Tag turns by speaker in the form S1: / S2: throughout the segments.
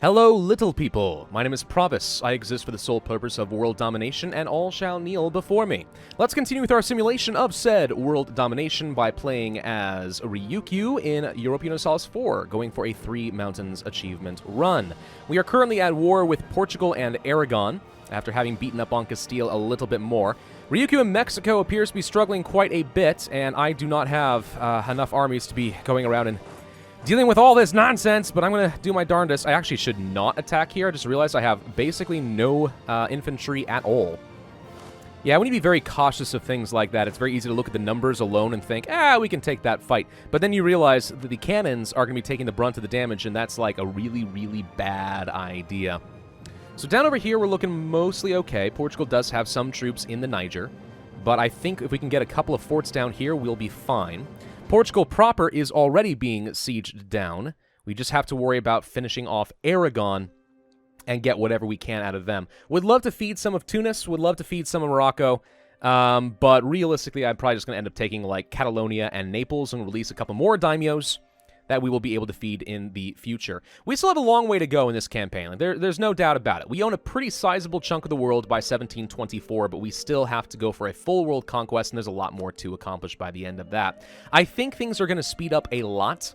S1: Hello, little people. My name is Pravus. I exist for the sole purpose of world domination, and all shall kneel before me. Let's continue with our simulation of said world domination by playing as Ryukyu in Europa Universalis 4, going for a 3 mountains achievement run. We are currently at war with Portugal and Aragon, after having beaten up on Castile a little bit more. Ryukyu in Mexico appears to be struggling quite a bit, and I do not have enough armies to be going around and dealing with all this nonsense, but I'm going to do my darndest. I actually should not attack here. I just realized I have basically no infantry at all. Yeah, we need to be very cautious of things like that. It's very easy to look at the numbers alone and think, we can take that fight. But then you realize that the cannons are going to be taking the brunt of the damage, and that's like a really, really bad idea. So down over here, we're looking mostly okay. Portugal does have some troops in the Niger, but I think if we can get a couple of forts down here, we'll be fine. Portugal proper is already being sieged down. We just have to worry about finishing off Aragon and get whatever we can out of them. Would love to feed some of Tunis, would love to feed some of Morocco, but realistically, I'm probably just going to end up taking, like, Catalonia and Naples and release a couple more daimyos that we will be able to feed in the future. We still have a long way to go in this campaign. Like, there's no doubt about it. We own a pretty sizable chunk of the world by 1724, but we still have to go for a full world conquest, and there's a lot more to accomplish by the end of that. I think things are going to speed up a lot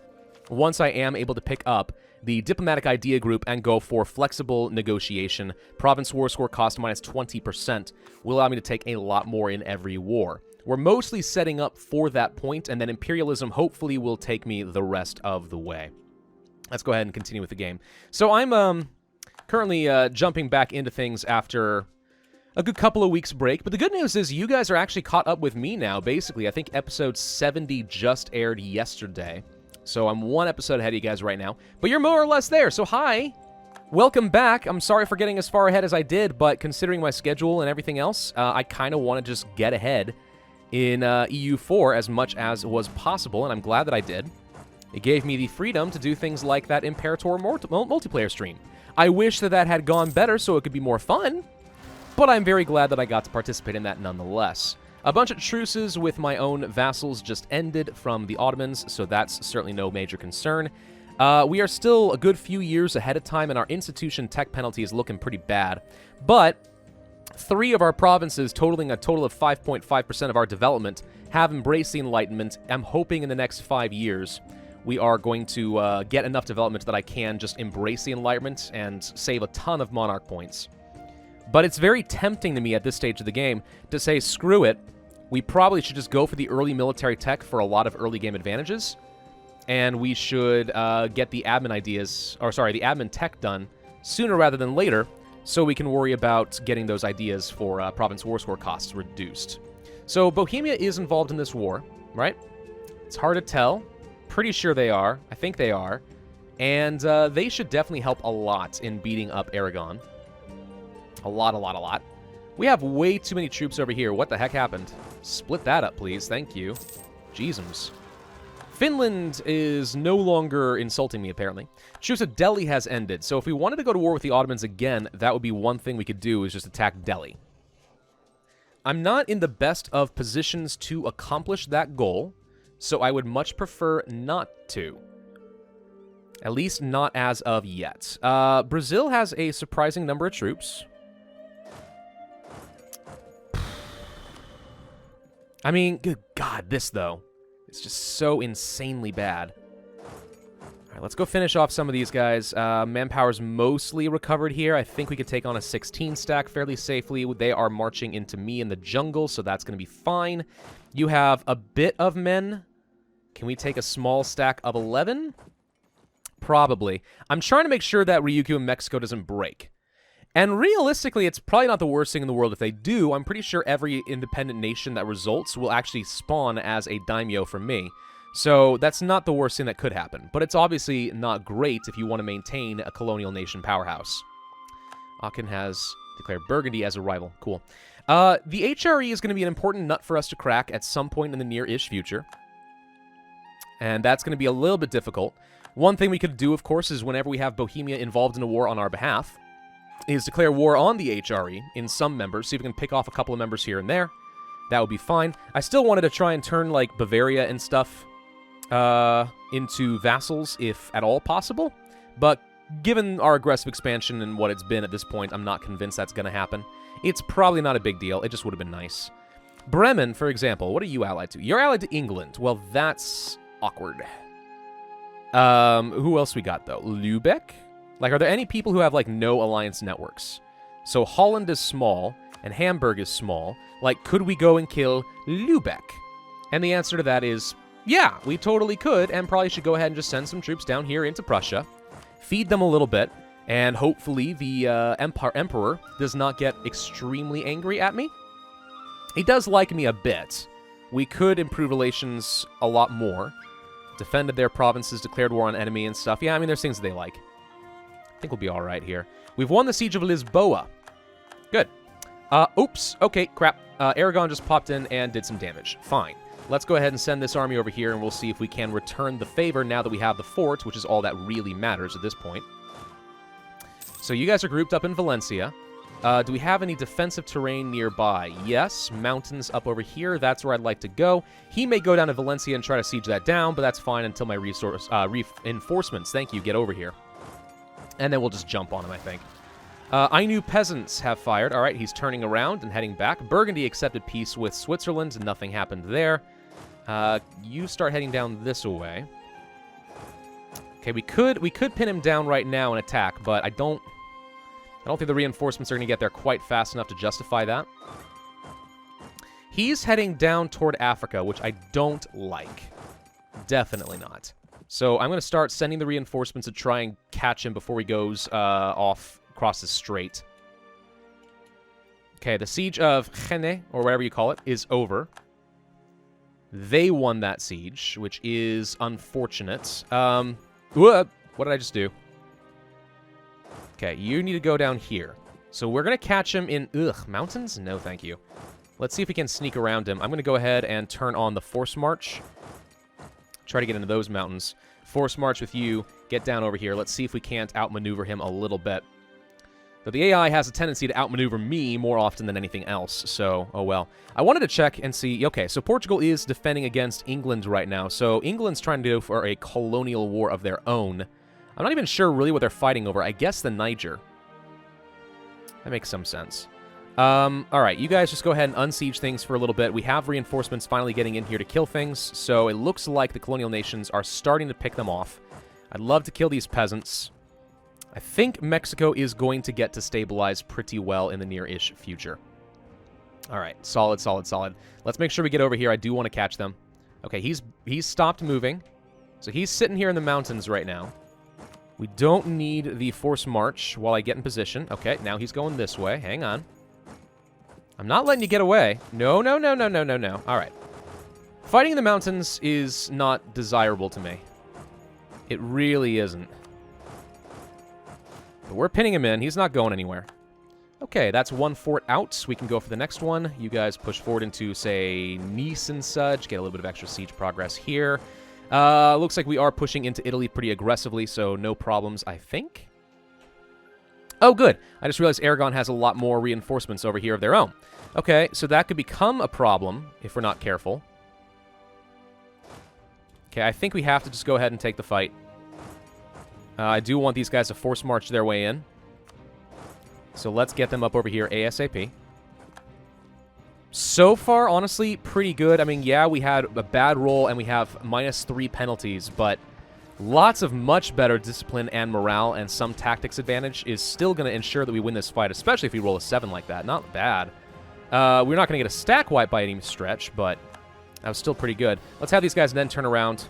S1: once I am able to pick up the diplomatic idea group and go for flexible negotiation. Province war score cost minus 20% will allow me to take a lot more in every war. We're mostly setting up for that point, and then imperialism hopefully will take me the rest of the way. Let's go ahead and continue with the game. So I'm currently jumping back into things after a good couple of weeks break, but the good news is you guys are actually caught up with me now, basically. I think episode 70 just aired yesterday, so I'm one episode ahead of you guys right now, but you're more or less there, so hi! Welcome back. I'm sorry for getting as far ahead as I did, but considering my schedule and everything else, I kind of want to just get ahead in EU4 as much as was possible, and I'm glad that I did. It gave me the freedom to do things like that Imperator multiplayer stream. I wish that that had gone better so it could be more fun, but I'm very glad that I got to participate in that nonetheless. A bunch of truces with my own vassals just ended from the Ottomans, so that's certainly no major concern. We are still a good few years ahead of time, and our institution tech penalty is looking pretty bad, but 3 of our provinces, totaling a total of 5.5% of our development, have embraced the Enlightenment. I'm hoping in the next 5 years we are going to get enough development that I can just embrace the Enlightenment and save a ton of monarch points. But it's very tempting to me at this stage of the game to say, screw it, we probably should just go for the early military tech for a lot of early game advantages, and we should get the admin the admin tech done sooner rather than later, so we can worry about getting those ideas for province war score costs reduced. So Bohemia is involved in this war, right? It's hard to tell. Pretty sure they are. I think they are. And they should definitely help a lot in beating up Aragon. A lot. We have way too many troops over here. What the heck happened? Split that up, please. Thank you. Jeezums. Finland is no longer insulting me, apparently. Truce at Delhi has ended, so if we wanted to go to war with the Ottomans again, that would be one thing we could do, is just attack Delhi. I'm not in the best of positions to accomplish that goal, so I would much prefer not to. At least not as of yet. Brazil has a surprising number of troops. I mean, good God, this, though. It's just so insanely bad. All right, let's go finish off some of these guys. Manpower's mostly recovered here. I think we could take on a 16 stack fairly safely. They are marching into me in the jungle, so that's going to be fine. You have a bit of men. Can we take a small stack of 11? Probably. I'm trying to make sure that Ryukyu in Mexico doesn't break. And realistically, it's probably not the worst thing in the world if they do. I'm pretty sure every independent nation that results will actually spawn as a daimyo from me. So that's not the worst thing that could happen. But it's obviously not great if you want to maintain a colonial nation powerhouse. Aachen has declared Burgundy as a rival. Cool. The HRE is going to be an important nut for us to crack at some point in the near-ish future. And that's going to be a little bit difficult. One thing we could do, of course, is whenever we have Bohemia involved in a war on our behalf, is declare war on the HRE in some members, see if we can pick off a couple of members here and there. That would be fine. I still wanted to try and turn, like, Bavaria and stuff into vassals, if at all possible, but given our aggressive expansion and what it's been at this point, I'm not convinced that's going to happen. It's probably not a big deal. It just would have been nice. Bremen, for example, what are you allied to? You're allied to England. Well, that's awkward. Who else we got, though? Lübeck? Like, are there any people who have, like, no alliance networks? So Holland is small, and Hamburg is small. Like, could we go and kill Lübeck? And the answer to that is, yeah, we totally could, and probably should go ahead and just send some troops down here into Prussia, feed them a little bit, and hopefully the Emperor does not get extremely angry at me. He does like me a bit. We could improve relations a lot more. Defended their provinces, declared war on enemy and stuff. Yeah, I mean, there's things that they like. I think we'll be all right here. We've won the Siege of Lisboa. Good. Oops. Okay, crap. Aragon just popped in and did some damage. Fine. Let's go ahead and send this army over here, and we'll see if we can return the favor now that we have the fort, which is all that really matters at this point. So you guys are grouped up in Valencia. Do we have any defensive terrain nearby? Yes, mountains up over here. That's where I'd like to go. He may go down to Valencia and try to siege that down, but that's fine until my reinforcements, thank you, get over here. And then we'll just jump on him, I think. Ainu peasants have fired. All right, he's turning around and heading back. Burgundy accepted peace with Switzerland. Nothing happened there. You start heading down this way. Okay, we could pin him down right now and attack, but I don't think the reinforcements are going to get there quite fast enough to justify that. He's heading down toward Africa, which I don't like. Definitely not. So I'm going to start sending the reinforcements to try and catch him before he goes off across the strait. Okay, the siege of Rennes, or whatever you call it, is over. They won that siege, which is unfortunate. What did I just do? Okay, you need to go down here. So we're going to catch him in... mountains? No, thank you. Let's see if we can sneak around him. I'm going to go ahead and turn on the force march. Try to get into those mountains. Force march with you. Get down over here. Let's see if we can't outmaneuver him a little bit. But the AI has a tendency to outmaneuver me more often than anything else, so, oh well. I wanted to check and see, okay, so Portugal is defending against England right now, so England's trying to go for a colonial war of their own. I'm not even sure really what they're fighting over. I guess the Niger. That makes some sense. Alright, you guys just go ahead and unsiege things for a little bit. We have reinforcements finally getting in here to kill things, so it looks like the colonial nations are starting to pick them off. I'd love to kill these peasants. I think Mexico is going to get to stabilize pretty well in the near-ish future. Alright, solid, solid, solid. Let's make sure we get over here. I do want to catch them. Okay, he's stopped moving. So he's sitting here in the mountains right now. We don't need the force march while I get in position. Okay, now he's going this way. Hang on. I'm not letting you get away. No, no, no, no, no, no, no. Alright. Fighting in the mountains is not desirable to me. It really isn't. But we're pinning him in. He's not going anywhere. Okay, that's one fort out. We can go for the next one. You guys push forward into, say, Nice and such. Get a little bit of extra siege progress here. Looks like we are pushing into Italy pretty aggressively, so no problems, I think. Oh, good. I just realized Aragon has a lot more reinforcements over here of their own. Okay, so that could become a problem if we're not careful. Okay, I think we have to just go ahead and take the fight. I do want these guys to force march their way in. So let's get them up over here ASAP. So far, honestly, pretty good. I mean, yeah, we had a bad roll and we have -3 penalties, but lots of much better discipline and morale and some tactics advantage is still going to ensure that we win this fight, especially if we roll a 7 like that. Not bad. We're not going to get a stack wipe by any stretch, but that was still pretty good. Let's have these guys then turn around.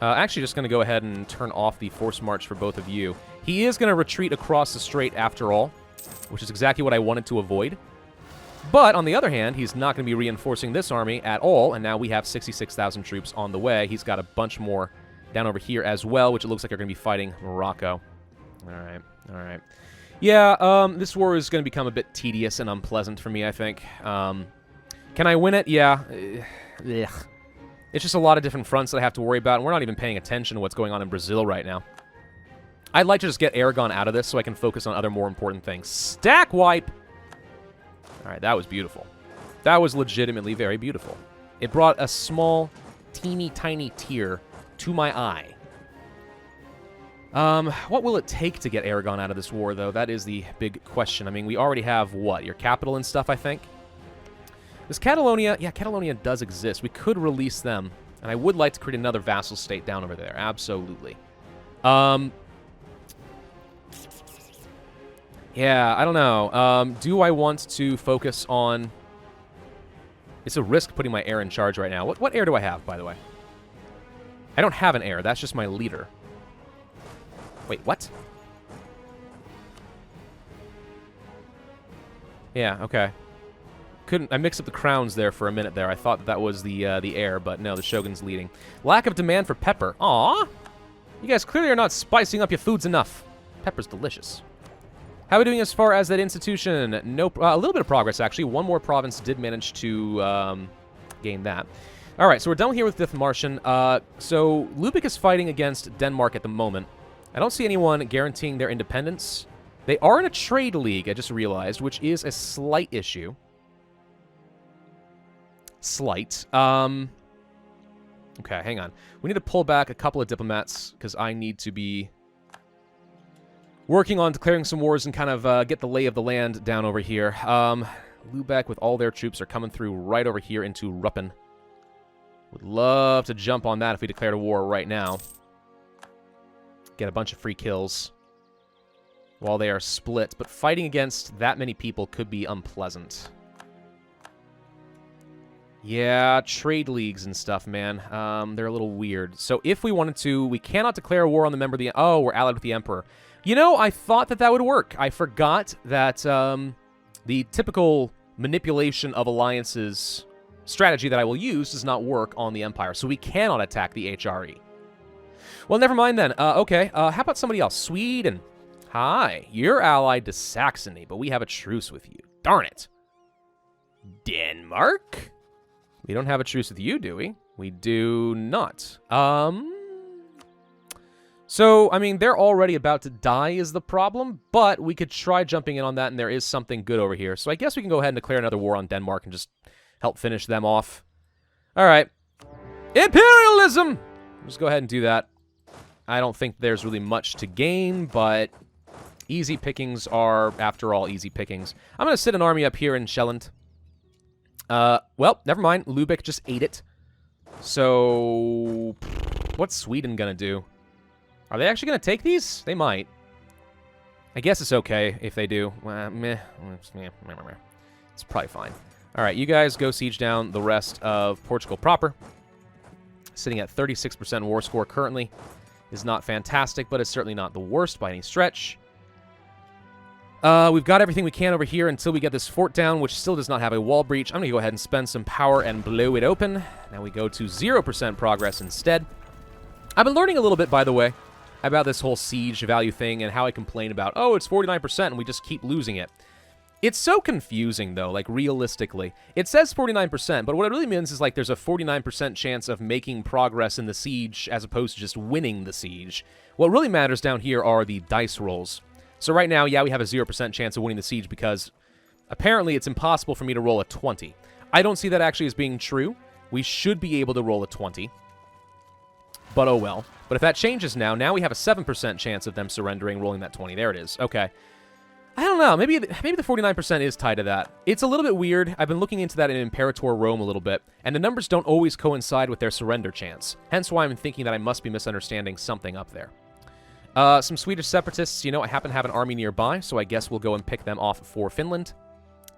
S1: Actually, just going to go ahead and turn off the force march for both of you. He is going to retreat across the strait after all, which is exactly what I wanted to avoid. But, on the other hand, he's not going to be reinforcing this army at all, and now we have 66,000 troops on the way. He's got a bunch more down over here as well, which it looks like are going to be fighting Morocco. Alright, alright. Yeah, this war is going to become a bit tedious and unpleasant for me, I think. Can I win it? Yeah. Ugh. It's just a lot of different fronts that I have to worry about, and we're not even paying attention to what's going on in Brazil right now. I'd like to just get Aragon out of this so I can focus on other more important things. Stack wipe! Alright, that was beautiful. That was legitimately very beautiful. It brought a small, teeny, tiny tear to my eye. What will it take to get Aragon out of this war, though? That is the big question. I mean, we already have, what, your capital and stuff, I think? Does Catalonia... Yeah, Catalonia does exist. We could release them. And I would like to create another vassal state down over there. Absolutely. Yeah, I don't know. Do I want to focus on... It's a risk putting my heir in charge right now. What heir do I have, by the way? I don't have an heir. That's just my leader. Wait, what? Yeah, okay. I mixed up the crowns there for a minute there. I thought that was the heir, but no, the Shogun's leading. Lack of demand for pepper. Aw! You guys clearly are not spicing up your foods enough. Pepper's delicious. How are we doing as far as that institution? Nope. A little bit of progress, actually. One more province did manage to gain that. All right, so we're done here with Dithmarschen. So Lubeck is fighting against Denmark at the moment. I don't see anyone guaranteeing their independence. They are in a trade league, I just realized, which is a slight issue. Slight. Okay, hang on. We need to pull back a couple of diplomats, because I need to be working on declaring some wars and kind of get the lay of the land down over here. Lubeck with all their troops are coming through right over here into Ruppen. Would love to jump on that if we declared a war right now. Get a bunch of free kills while they are split, but fighting against that many people could be unpleasant. Yeah, trade leagues and stuff, man. They're a little weird. So if we wanted to, we cannot declare a war on the member of the... Oh, we're allied with the Emperor. You know, I thought that would work. I forgot that the typical manipulation of alliances strategy that I will use does not work on the Empire, so we cannot attack the HRE. Well, never mind then. Okay, how about somebody else? Sweden. Hi, you're allied to Saxony, but we have a truce with you. Darn it. Denmark? We don't have a truce with you, do we? We do not. So, I mean, they're already about to die is the problem, but we could try jumping in on that, and there is something good over here. So I guess we can go ahead and declare another war on Denmark and just help finish them off. All right. Imperialism! Just go ahead and do that. I don't think there's really much to gain, but easy pickings are, after all, easy pickings. I'm going to sit an army up here in Sjælland. Well, never mind. Lubeck just ate it. So, what's Sweden going to do? Are they actually going to take these? They might. I guess it's okay if they do. Meh. It's probably fine. All right, you guys go siege down the rest of Portugal proper. Sitting at 36% war score currently. Is not fantastic, but it's certainly not the worst by any stretch. We've got everything we can over here until we get this fort down, which still does not have a wall breach. I'm going to go ahead and spend some power and blow it open. Now we go to 0% progress instead. I've been learning a little bit, by the way, about this whole siege value thing and how I complain about, oh, it's 49% and we just keep losing it. It's so confusing, though, like, realistically. It says 49%, but what it really means is, like, there's a 49% chance of making progress in the siege as opposed to just winning the siege. What really matters down here are the dice rolls. So right now, yeah, we have a 0% chance of winning the siege because apparently it's impossible for me to roll a 20. I don't see that actually as being true. We should be able to roll a 20. But oh well. But if that changes now we have a 7% chance of them surrendering, rolling that 20. There it is. Okay. I don't know. Maybe the 49% is tied to that. It's a little bit weird. I've been looking into that in Imperator Rome a little bit, and the numbers don't always coincide with their surrender chance. Hence why I'm thinking that I must be misunderstanding something up there. Some Swedish separatists, you know, I happen to have an army nearby, so I guess we'll go and pick them off for Finland.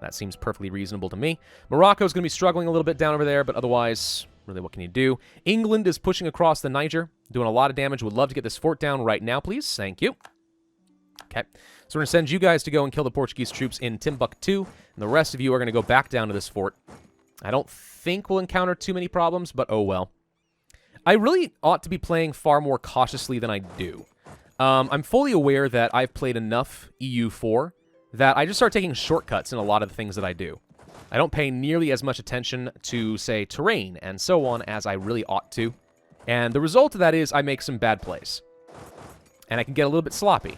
S1: That seems perfectly reasonable to me. Morocco's going to be struggling a little bit down over there, but otherwise, really, what can you do? England is pushing across the Niger, doing a lot of damage. Would love to get this fort down right now, please. Thank you. Okay. So we're going to send you guys to go and kill the Portuguese troops in Timbuktu, and the rest of you are going to go back down to this fort. I don't think we'll encounter too many problems, but oh well. I really ought to be playing far more cautiously than I do. I'm fully aware that I've played enough EU4 that I just start taking shortcuts in a lot of the things that I do. I don't pay nearly as much attention to, say, terrain and so on as I really ought to. And the result of that is I make some bad plays. And I can get a little bit sloppy.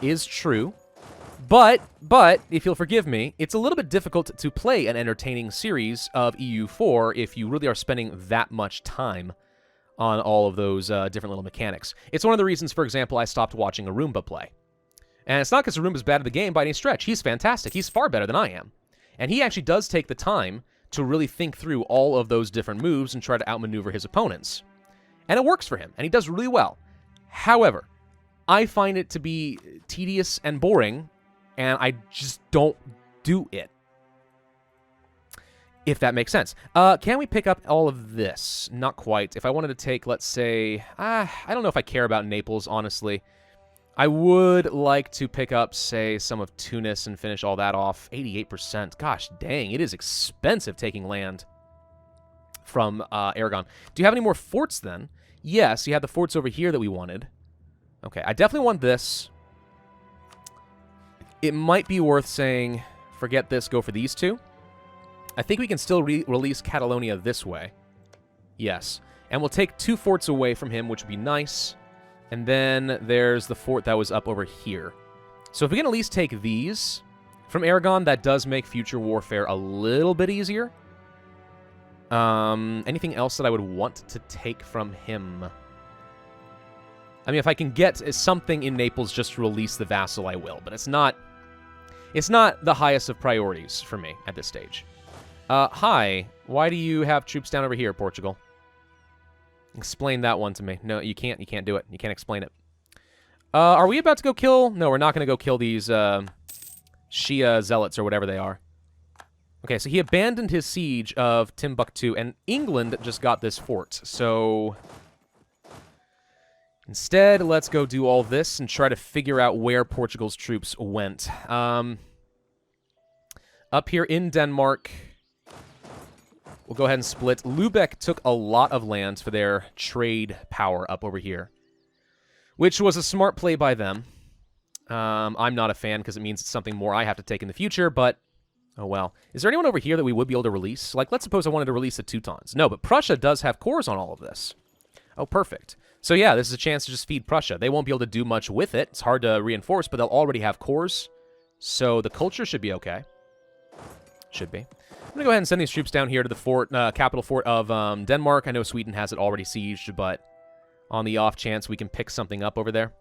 S1: Is true. But, if you'll forgive me, it's a little bit difficult to play an entertaining series of EU4 if you really are spending that much time on all of those different little mechanics. It's one of the reasons, for example, I stopped watching Arumba play. And it's not because Arumba's bad at the game by any stretch. He's fantastic. He's far better than I am. And he actually does take the time to really think through all of those different moves and try to outmaneuver his opponents. And it works for him, and he does really well. However, I find it to be tedious and boring, and I just don't do it. If that makes sense. Can we pick up all of this? Not quite. If I wanted to take, let's say... I don't know if I care about Naples, honestly. I would like to pick up, say, some of Tunis and finish all that off. 88%. Gosh dang, it is expensive taking land from Aragon. Do you have any more forts, then? Yes, you have the forts over here that we wanted. Okay, I definitely want this. It might be worth saying, forget this, go for these two. I think we can still release Catalonia this way. Yes. And we'll take 2 forts away from him, which would be nice. And then there's the fort that was up over here. So if we can at least take these from Aragon, that does make future warfare a little bit easier. Anything else that I would want to take from him? I mean, if I can get something in Naples just to release the vassal, I will. But it's not the highest of priorities for me at this stage. Hi. Why do you have troops down over here, Portugal? Explain that one to me. No, you can't. You can't do it. You can't explain it. Are we about to go kill? No, we're not going to go kill these Shia zealots or whatever they are. Okay, so he abandoned his siege of Timbuktu, and England just got this fort. So instead, let's go do all this and try to figure out where Portugal's troops went. Up here in Denmark... We'll go ahead and split. Lubeck took a lot of lands for their trade power up over here, which was a smart play by them. I'm not a fan because it means it's something more I have to take in the future, but oh well. Is there anyone over here that we would be able to release? Like, let's suppose I wanted to release the Teutons. No, but Prussia does have cores on all of this. Oh, perfect. So yeah, this is a chance to just feed Prussia. They won't be able to do much with it. It's hard to reinforce, but they'll already have cores, so the culture should be okay. Should be. I'm going to go ahead and send these troops down here to the fort, capital fort of Denmark. I know Sweden has it already sieged, but on the off chance we can pick something up over there,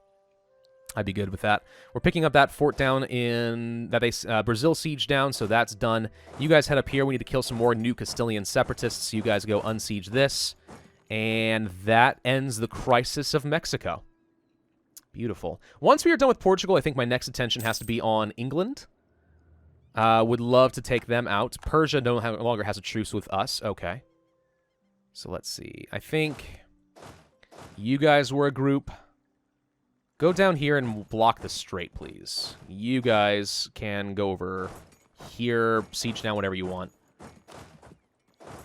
S1: I'd be good with that. We're picking up that fort down in... that they Brazil siege down, so that's done. You guys head up here. We need to kill some more new Castilian separatists. You guys go unsiege this. And that ends the crisis of Mexico. Beautiful. Once we are done with Portugal, I think my next attention has to be on England. Would love to take them out. Persia no longer has a truce with us. Okay. So let's see. I think you guys were a group. Go down here and block the strait, please. You guys can go over here, siege down whatever you want.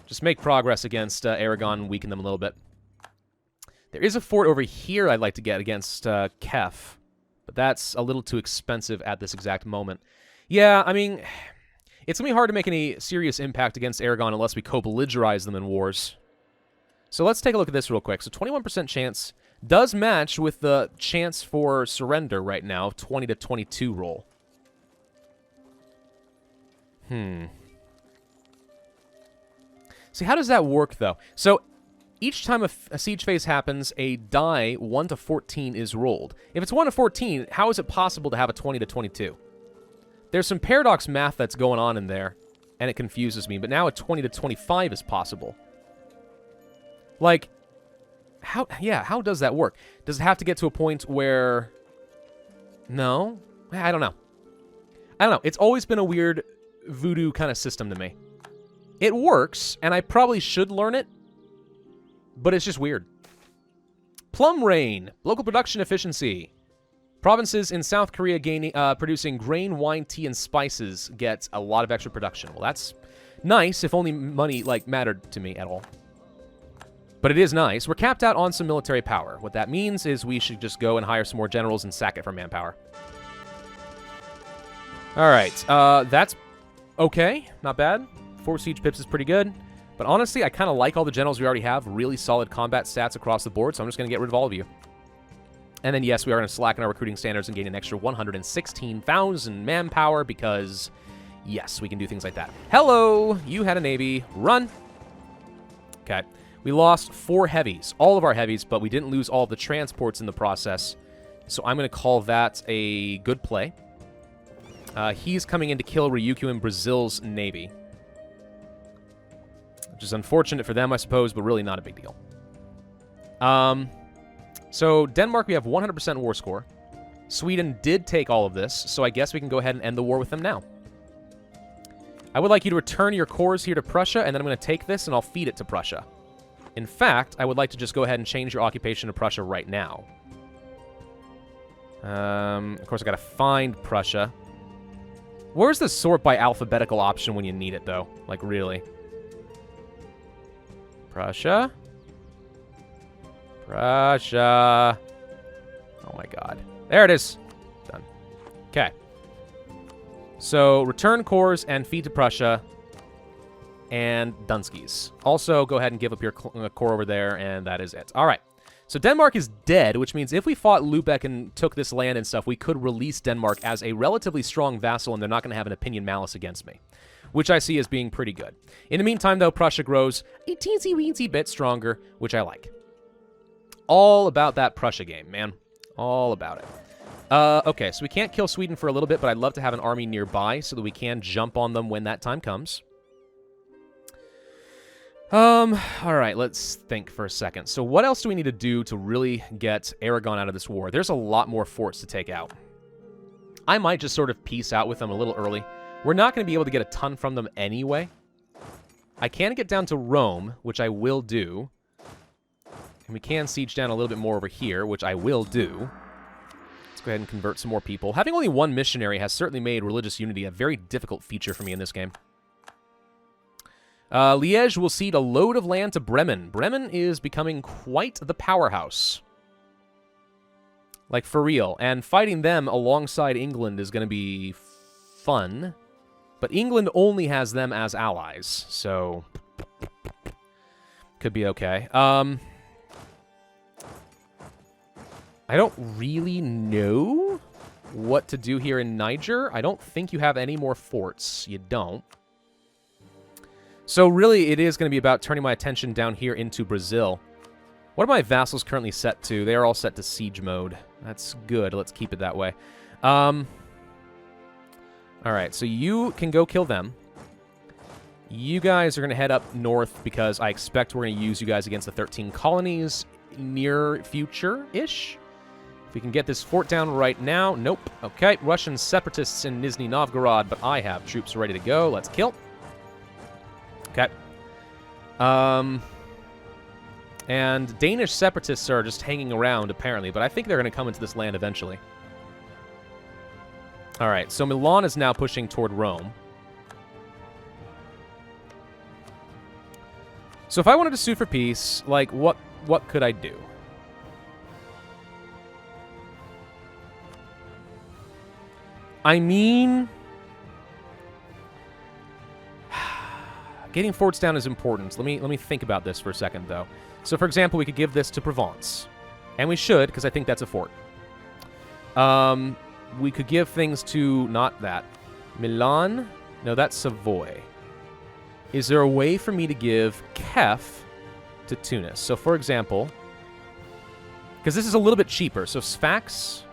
S1: Just make progress against Aragon and weaken them a little bit. There is a fort over here I'd like to get against Kef, but that's a little too expensive at this exact moment. Yeah, I mean, it's going to be hard to make any serious impact against Aragon unless we co-belligerize them in wars. So let's take a look at this real quick. So 21% chance does match with the chance for surrender right now, 20 to 22 roll. See, how does that work, though? So each time a siege phase happens, a die 1 to 14 is rolled. If it's 1 to 14, how is it possible to have a 20 to 22? There's some paradox math that's going on in there, and it confuses me, but now a 20 to 25 is possible. Like, how does that work? Does it have to get to a point where... No? I don't know. It's always been a weird voodoo kind of system to me. It works, and I probably should learn it, but it's just weird. Plum rain. Local production efficiency. Provinces in South Korea producing grain, wine, tea, and spices get a lot of extra production. Well, that's nice if only money, mattered to me at all. But it is nice. We're capped out on some military power. What that means is we should just go and hire some more generals and sack it for manpower. All right. That's okay. Not bad. 4 siege pips is pretty good. But honestly, I kind of like all the generals we already have. Really solid combat stats across the board, so I'm just going to get rid of all of you. And then, yes, we are going to slacken our recruiting standards and gain an extra 116,000 manpower because, yes, we can do things like that. Hello! You had a navy. Run! Okay. We lost 4 heavies, all of our heavies, but we didn't lose all of the transports in the process. So I'm going to call that a good play. He's coming in to kill Ryukyu in Brazil's navy. Which is unfortunate for them, I suppose, but really not a big deal. So Denmark, we have 100% war score. Sweden did take all of this, so I guess we can go ahead and end the war with them now. I would like you to return your cores here to Prussia, and then I'm going to take this and I'll feed it to Prussia. In fact, I would like to just go ahead and change your occupation to Prussia right now. Of course, I gotta find Prussia. Where's the sort by alphabetical option when you need it, though? Like, really? Prussia? Prussia. Oh my god. There it is. Done. Okay. So, return cores and feed to Prussia. And Dunskies. Also, go ahead and give up your core over there, and that is it. All right. So Denmark is dead, which means if we fought Lubeck and took this land and stuff, we could release Denmark as a relatively strong vassal, and they're not going to have an opinion malice against me, which I see as being pretty good. In the meantime, though, Prussia grows a teensy-weensy bit stronger, which I like. All about that Prussia game, man. All about it. Okay, so we can't kill Sweden for a little bit, but I'd love to have an army nearby so that we can jump on them when that time comes. All right, let's think for a second. So what else do we need to do to really get Aragon out of this war? There's a lot more forts to take out. I might just sort of peace out with them a little early. We're not going to be able to get a ton from them anyway. I can get down to Rome, which I will do. And we can siege down a little bit more over here, which I will do. Let's go ahead and convert some more people. Having only one missionary has certainly made religious unity a very difficult feature for me in this game. Liège will cede a load of land to Bremen. Bremen is becoming quite the powerhouse. Like, for real. And fighting them alongside England is going to be fun. But England only has them as allies, so could be okay. I don't really know what to do here in Niger. I don't think you have any more forts. You don't. So really, it is going to be about turning my attention down here into Brazil. What are my vassals currently set to? They are all set to siege mode. That's good. Let's keep it that way. All right, so you can go kill them. You guys are going to head up north because I expect we're going to use you guys against the 13 colonies near future-ish. If we can get this fort down right now. Nope. Okay, Russian separatists in Nizhny Novgorod, but I have troops ready to go. Let's kill. Okay. And Danish separatists are just hanging around, apparently, but I think they're going to come into this land eventually. All right, so Milan is now pushing toward Rome. So if I wanted to sue for peace, like, what could I do? I mean, getting forts down is important. Let me think about this for a second, though. So, for example, we could give this to Provence. And we should, because I think that's a fort. We could give things to, not that, Milan. No, that's Savoy. Is there a way for me to give Kef to Tunis? So, for example, because this is a little bit cheaper. So, Sfax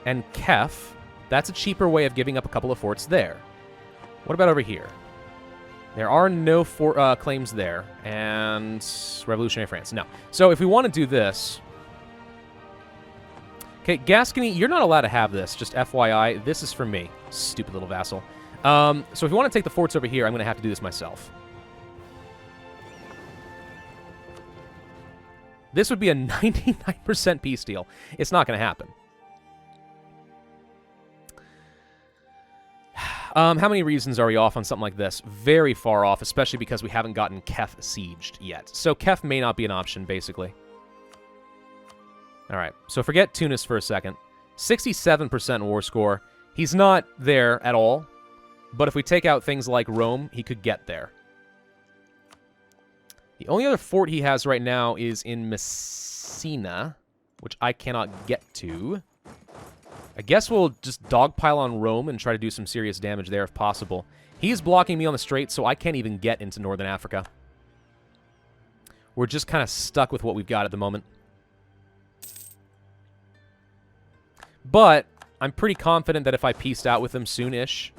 S1: and Kef, that's a cheaper way of giving up a couple of forts there. What about over here? There are no claims there. And Revolutionary France. No. So if we want to do this... Okay, Gascony, you're not allowed to have this. Just FYI, this is for me. Stupid little vassal. So if we want to take the forts over here, I'm going to have to do this myself. This would be a 99% peace deal. It's not going to happen. How many reasons are we off on something like this? Very far off, especially because we haven't gotten Kef sieged yet. So Kef may not be an option, basically. All right, so forget Tunis for a second. 67% war score. He's not there at all, but if we take out things like Rome, he could get there. The only other fort he has right now is in Messina, which I cannot get to. I guess we'll just dogpile on Rome and try to do some serious damage there if possible. He's blocking me on the strait, so I can't even get into Northern Africa. We're just kind of stuck with what we've got at the moment. But I'm pretty confident that if I pieced out with them soon-ish,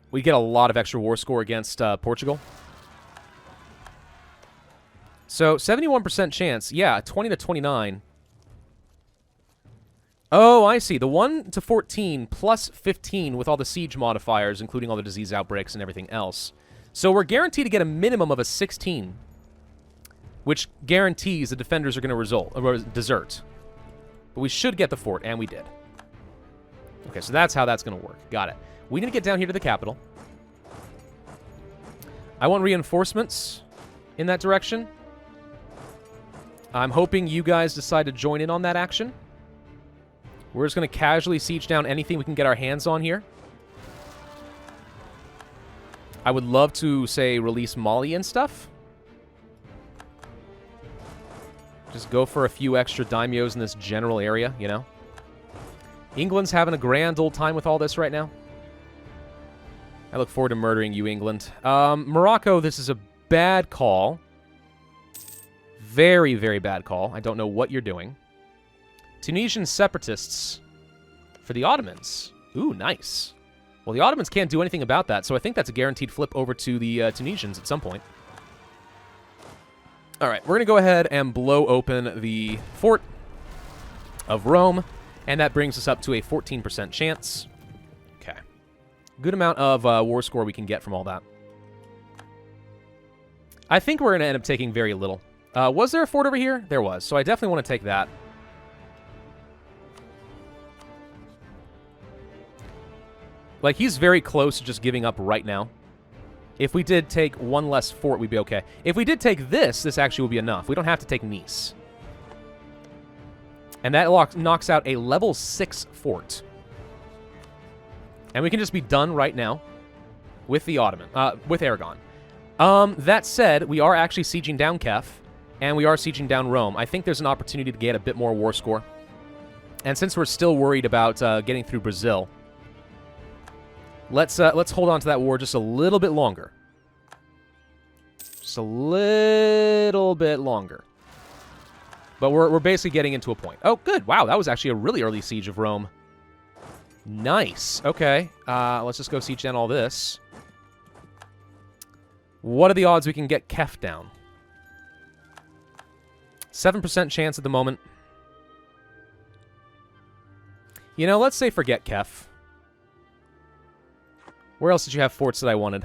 S1: we get a lot of extra war score against Portugal. So, 71% chance. Yeah, 20 to 29. Oh, I see. The 1 to 14 plus 15 with all the siege modifiers, including all the disease outbreaks and everything else. So we're guaranteed to get a minimum of a 16, which guarantees the defenders are going to desert. But we should get the fort, and we did. Okay, so that's how that's going to work. Got it. We need to get down here to the capital. I want reinforcements in that direction. I'm hoping you guys decide to join in on that action. We're just going to casually siege down anything we can get our hands on here. I would love to, say, release Mali and stuff. Just go for a few extra daimyos in this general area, you know? England's having a grand old time with all this right now. I look forward to murdering you, England. Morocco, this is a bad call. Very, very bad call. I don't know what you're doing. Tunisian separatists for the Ottomans. Ooh, nice. Well, the Ottomans can't do anything about that, so I think that's a guaranteed flip over to the Tunisians at some point. All right, we're going to go ahead and blow open the fort of Rome, and that brings us up to a 14% chance. Okay. Good amount of war score we can get from all that. I think we're going to end up taking very little. Was there a fort over here? There was, so I definitely want to take that. Like, he's very close to just giving up right now. If we did take one less fort, we'd be okay. If we did take this, this actually would be enough. We don't have to take Nice. And that knocks out a level 6 fort. And we can just be done right now with the with Aragon. That said, we are actually sieging down Kef, and we are sieging down Rome. I think there's an opportunity to get a bit more war score. And since we're still worried about getting through Brazil, let's hold on to that war just a little bit longer. Just a little bit longer. But we're basically getting into a point. Oh, good. Wow, that was actually a really early siege of Rome. Nice. Okay. Let's just go siege down all this. What are the odds we can get Kef down? 7% chance at the moment. You know, let's say forget Kef. Where else did you have forts that I wanted?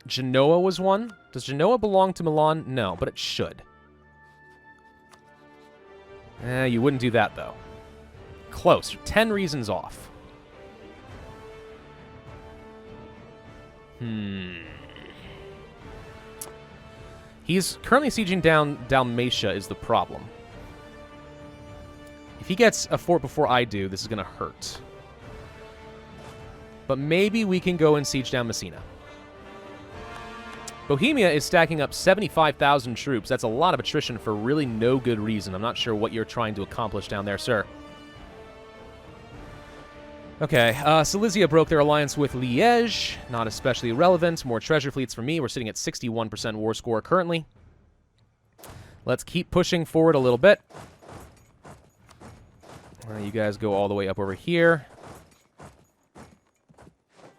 S1: Genoa was one. Does Genoa belong to Milan? No, but it should. You wouldn't do that, though. Close. You're 10 reasons off. He's currently sieging down Dalmatia is the problem. If he gets a fort before I do, this is going to hurt. But maybe we can go and siege down Messina. Bohemia is stacking up 75,000 troops. That's a lot of attrition for really no good reason. I'm not sure what you're trying to accomplish down there, sir. Okay, Silesia broke their alliance with Liège. Not especially relevant. More treasure fleets for me. We're sitting at 61% war score currently. Let's keep pushing forward a little bit. You guys go all the way up over here.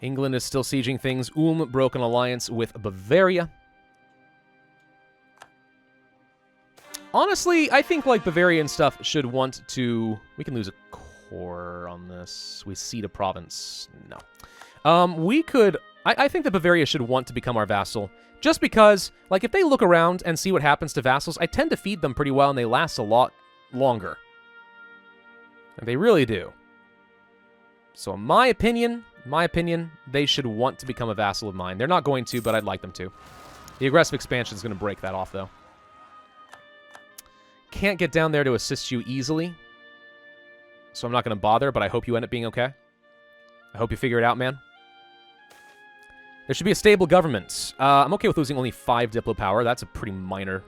S1: England is still sieging things. Ulm broke an alliance with Bavaria. Honestly, I think, like, Bavarian stuff should want to... We can lose a core on this. We cede a province. No. We could... I think that Bavaria should want to become our vassal. Just because, like, if they look around and see what happens to vassals, I tend to feed them pretty well, and they last a lot longer. And they really do. So in my opinion, they should want to become a vassal of mine. They're not going to, but I'd like them to. The aggressive expansion is going to break that off, though. Can't get down there to assist you easily. So I'm not going to bother, but I hope you end up being okay. I hope you figure it out, man. There should be a stable government. I'm okay with losing only 5 Diplo power. That's a pretty minor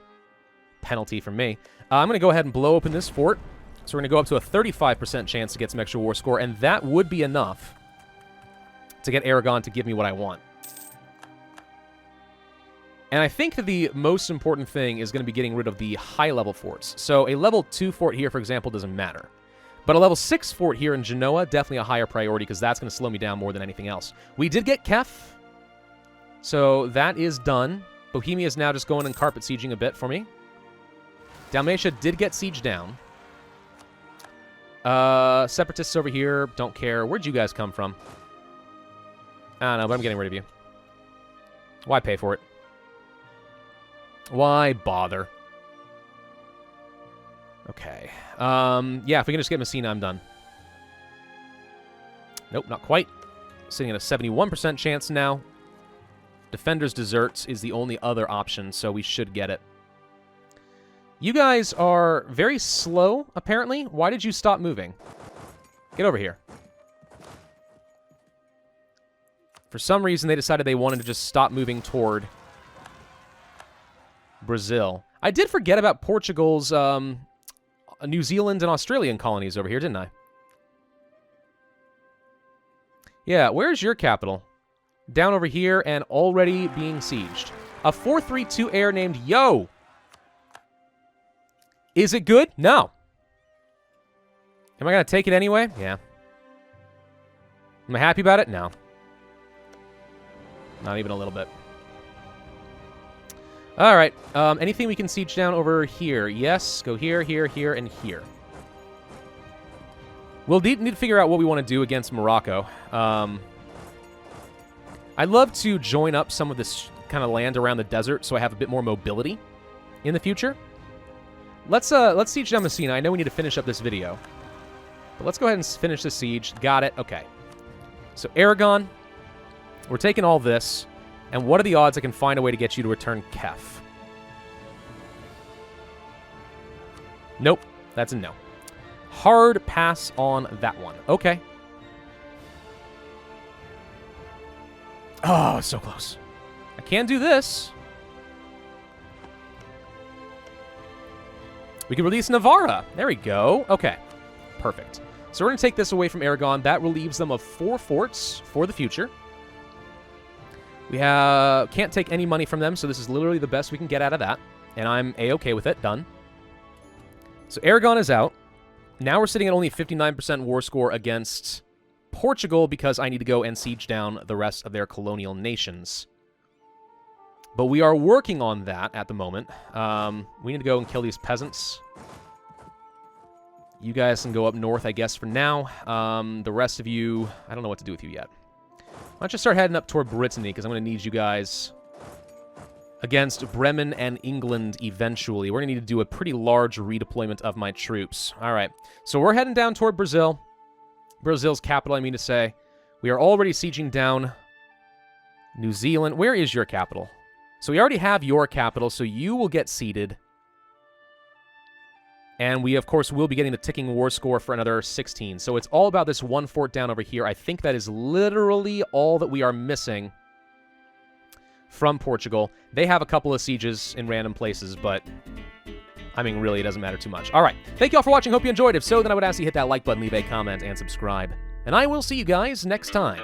S1: penalty for me. I'm going to go ahead and blow open this fort. So we're going to go up to a 35% chance to get some extra war score, and that would be enough to get Aragon to give me what I want. And I think that the most important thing is going to be getting rid of the high-level forts. So a level 2 fort here, for example, doesn't matter. But a level 6 fort here in Genoa, definitely a higher priority, because that's going to slow me down more than anything else. We did get Kef, so that is done. Bohemia is now just going and carpet sieging a bit for me. Dalmatia did get siege down. Separatists over here, don't care. Where'd you guys come from? I don't know, but I'm getting rid of you. Why pay for it? Why bother? Okay. Yeah, if we can just get Messina, I'm done. Nope, not quite. Sitting at a 71% chance now. Defender's Deserts is the only other option, so we should get it. You guys are very slow, apparently. Why did you stop moving? Get over here. For some reason, they decided they wanted to just stop moving toward Brazil. I did forget about Portugal's New Zealand and Australian colonies over here, didn't I? Yeah, where's your capital? Down over here and already being sieged. A 432 air named Yo. Is it good? No. Am I going to take it anyway? Yeah. Am I happy about it? No. Not even a little bit. All right. Anything we can siege down over here? Yes. Go here, here, here, and here. We'll need to figure out what we want to do against Morocco. I'd love to join up some of this kind of land around the desert so I have a bit more mobility in the future. Let's siege down Messina. I know we need to finish up this video. But let's go ahead and finish the siege. Got it. Okay. So Aragon, we're taking all this. And what are the odds I can find a way to get you to return Kef? Nope. That's a no. Hard pass on that one. Okay. Oh, so close. I can do this. We can release Navarra. There we go. Okay. Perfect. So we're going to take this away from Aragon. That relieves them of 4 forts for the future. We can't take any money from them, so this is literally the best we can get out of that. And I'm A-okay with it. Done. So Aragon is out. Now we're sitting at only 59% war score against Portugal because I need to go and siege down the rest of their colonial nations. But we are working on that at the moment. We need to go and kill these peasants. You guys can go up north, I guess, for now. The rest of you, I don't know what to do with you yet. Why don't you start heading up toward Brittany, because I'm going to need you guys against Bremen and England eventually. We're going to need to do a pretty large redeployment of my troops. All right, so we're heading down toward Brazil. Brazil's capital, I mean to say. We are already sieging down New Zealand. Where is your capital? So we already have your capital, so you will get ceded. And we, of course, will be getting the ticking war score for another 16. So it's all about this one fort down over here. I think that is literally all that we are missing from Portugal. They have a couple of sieges in random places, but I mean, really, it doesn't matter too much. All right. Thank you all for watching. Hope you enjoyed. If so, then I would ask you to hit that like button, leave a comment, and subscribe. And I will see you guys next time.